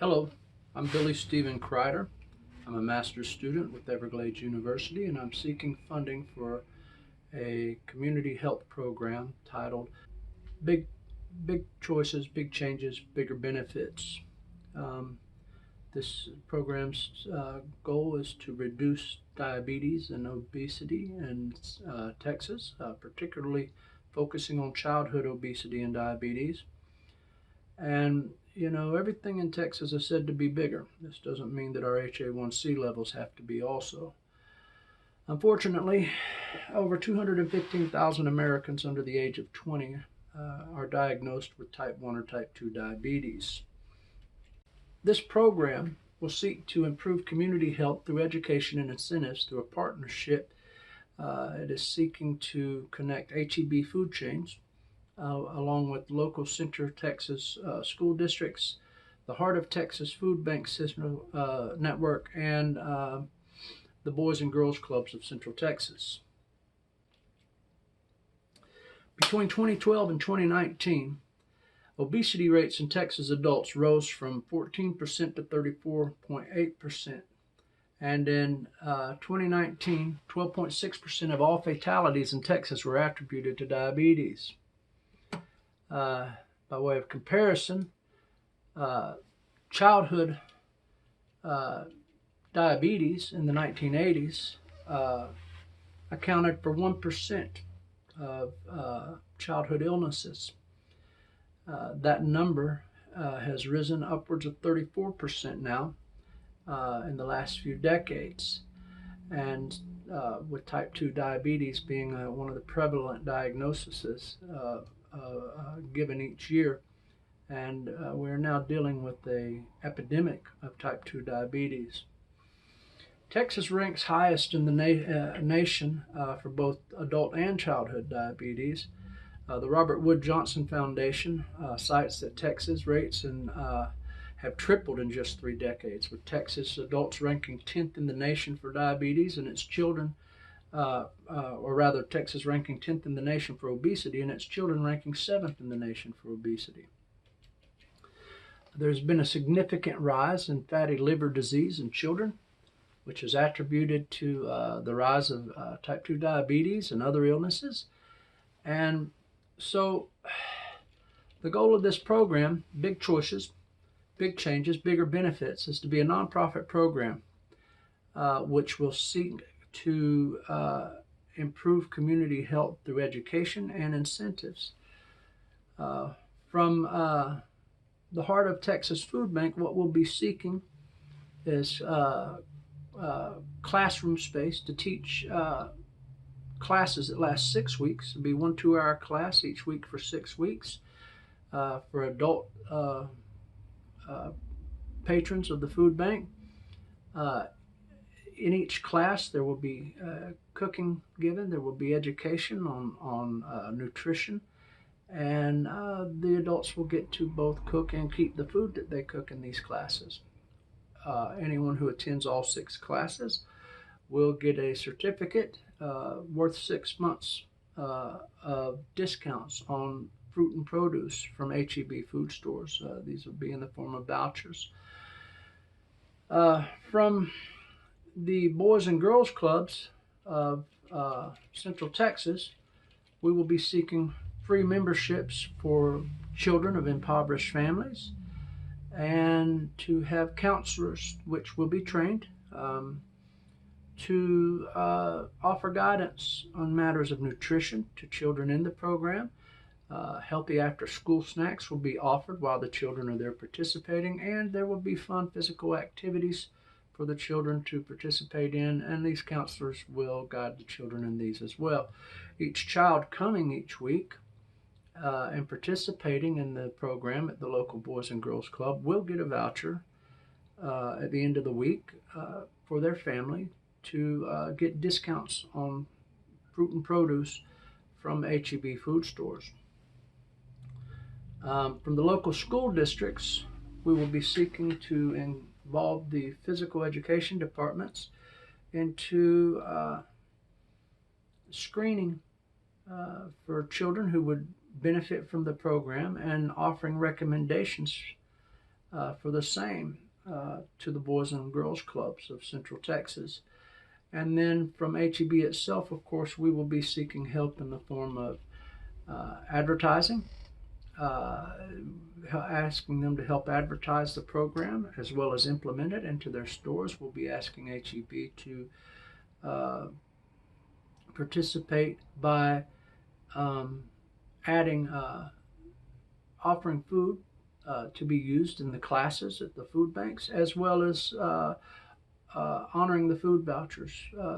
Hello, I'm Billy Stephen Kreider. I'm a master's student with Everglades University, and I'm seeking funding for a community health program titled Big Big Choices, Big Changes, Bigger Benefits. Um, this program's goal is to reduce diabetes and obesity in Texas, particularly focusing on childhood obesity and diabetes. And everything in Texas is said to be bigger. This doesn't mean that our HA1C levels have to be also. Unfortunately, over 215,000 Americans under the age of 20 are diagnosed with type 1 or type 2 diabetes. This program will seek to improve community health through education and incentives through a partnership. It is seeking to connect HEB food chains along with local Central Texas school districts, the Heart of Texas Food Bank System Network, and the Boys and Girls Clubs of Central Texas. Between 2012 and 2019, obesity rates in Texas adults rose from 14% to 34.8%. And in 2019, 12.6% of all fatalities in Texas were attributed to diabetes. By way of comparison, childhood diabetes in the 1980s accounted for 1% of childhood illnesses. That number has risen upwards of 34% now in the last few decades. And with type 2 diabetes being one of the prevalent diagnoses given each year, and we're now dealing with an epidemic of type 2 diabetes. Texas ranks highest in the nation for both adult and childhood diabetes. The Robert Wood Johnson Foundation cites that Texas rates have tripled in just 3 decades, with Texas adults ranking 10th in the nation for diabetes and its children or rather Texas ranking 10th in the nation for obesity and its children ranking 7th in the nation for obesity. There's been a significant rise in fatty liver disease in children, which is attributed to the rise of type 2 diabetes and other illnesses. And so the goal of this program, Big Choices, Big Changes, Bigger Benefits, is to be a nonprofit program which will seek to improve community health through education and incentives. From the Heart of Texas Food Bank, what we'll be seeking is classroom space to teach classes that last 6 weeks. It'll be 1 2-hour class each week for 6 weeks for adult patrons of the food bank. In each class, there will be cooking given. There will be education on nutrition, and the adults will get to both cook and keep the food that they cook in these classes. Anyone who attends all 6 classes will get a certificate worth 6 months of discounts on fruit and produce from HEB food stores. These will be in the form of vouchers. From the Boys and Girls Clubs of Central Texas, we will be seeking free memberships for children of impoverished families and to have counselors which will be trained to offer guidance on matters of nutrition to children in the program. Healthy after-school snacks will be offered while the children are there participating, and there will be fun physical activities for the children to participate in, and these counselors will guide the children in these as well. Each child coming each week and participating in the program at the local Boys and Girls Club will get a voucher at the end of the week for their family to get discounts on fruit and produce from HEB food stores. From the local school districts, we will be seeking to involve the physical education departments into screening for children who would benefit from the program and offering recommendations for the same to the Boys and Girls Clubs of Central Texas. And then from HEB itself, of course, we will be seeking help in the form of advertising, asking them to help advertise the program as well as implement it into their stores. We'll be asking HEB to participate by offering food to be used in the classes at the food banks, as well as honoring the food vouchers,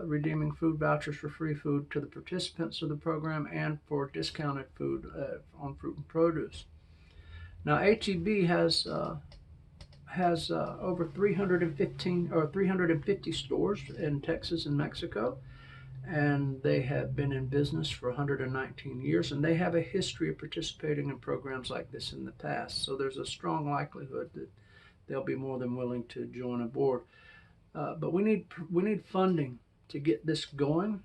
redeeming food vouchers for free food to the participants of the program and for discounted food on fruit and produce. Now, HEB has over 350 stores in Texas and Mexico, and they have been in business for 119 years, and they have a history of participating in programs like this in the past. So there's a strong likelihood that they'll be more than willing to join aboard. But we need funding to get this going.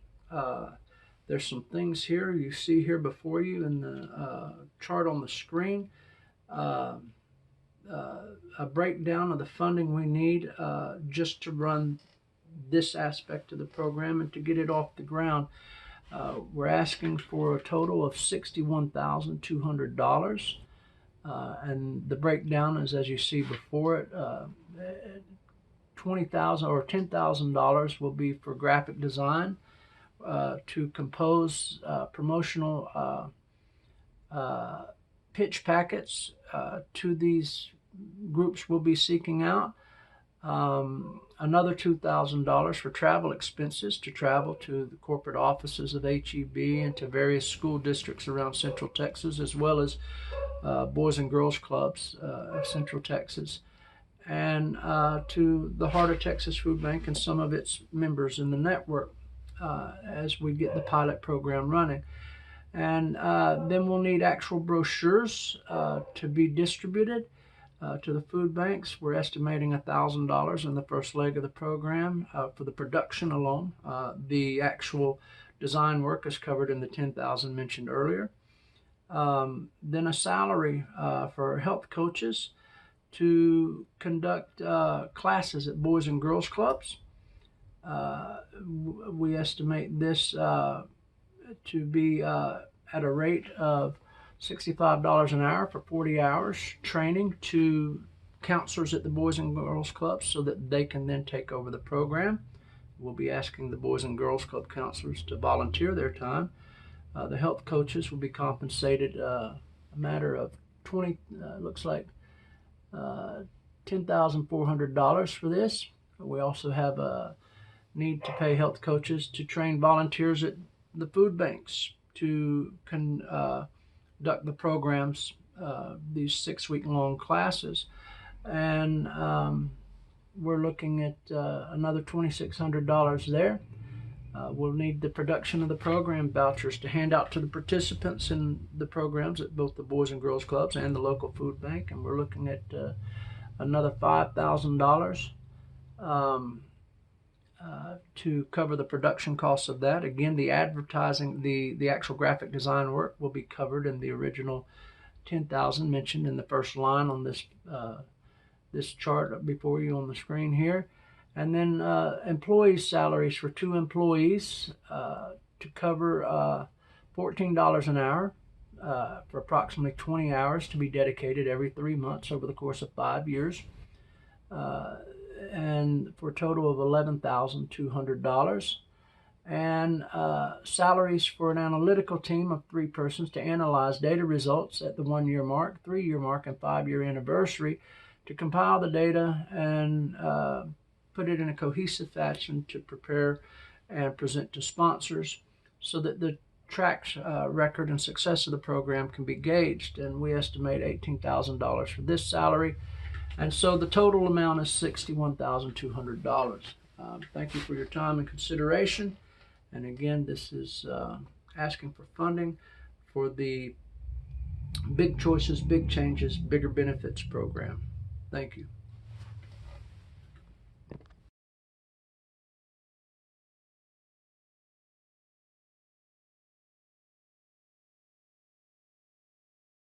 There's some things here you see here before you in the chart on the screen. A breakdown of the funding we need just to run this aspect of the program and to get it off the ground. We're asking for a total of $61,200, and the breakdown is as you see before it. $20,000 or $10,000 will be for graphic design to compose promotional pitch packets to these groups we'll be seeking out. Another $2,000 for travel expenses to travel to the corporate offices of HEB and to various school districts around Central Texas, as well as Boys and Girls Clubs of Central Texas, and to the Heart of Texas Food Bank and some of its members in the network as we get the pilot program running. And then we'll need actual brochures to be distributed to the food banks. We're estimating $1,000 in the first leg of the program for the production alone. The actual design work is covered in the $10,000 mentioned earlier. Then a salary for health coaches to conduct classes at Boys and Girls Clubs. We estimate this to be at a rate of $65 an hour for 40 hours training to counselors at the Boys and Girls Clubs so that they can then take over the program. We'll be asking the Boys and Girls Club counselors to volunteer their time. The health coaches will be compensated a matter of $10,400 for this. We also have a need to pay health coaches to train volunteers at the food banks to conduct the programs, these 6-week-long classes. And we're looking at another $2,600 there. We'll need the production of the program vouchers to hand out to the participants in the programs at both the Boys and Girls Clubs and the local food bank, and we're looking at another $5,000 to cover the production costs of that. Again, the advertising, the actual graphic design work will be covered in the original $10,000 mentioned in the first line on this this chart before you on the screen here. And then employee salaries for 2 employees to cover $14 an hour for approximately 20 hours to be dedicated every 3 months over the course of 5 years, and for a total of $11,200. And salaries for an analytical team of 3 persons to analyze data results at the 1-year mark, 3-year mark, and 5-year anniversary, to compile the data and put it in a cohesive fashion to prepare and present to sponsors so that the track record and success of the program can be gauged. And we estimate $18,000 for this salary. And so the total amount is $61,200. Thank you for your time and consideration. And again, this is asking for funding for the Big Choices, Big Changes, Bigger Benefits program. Thank you.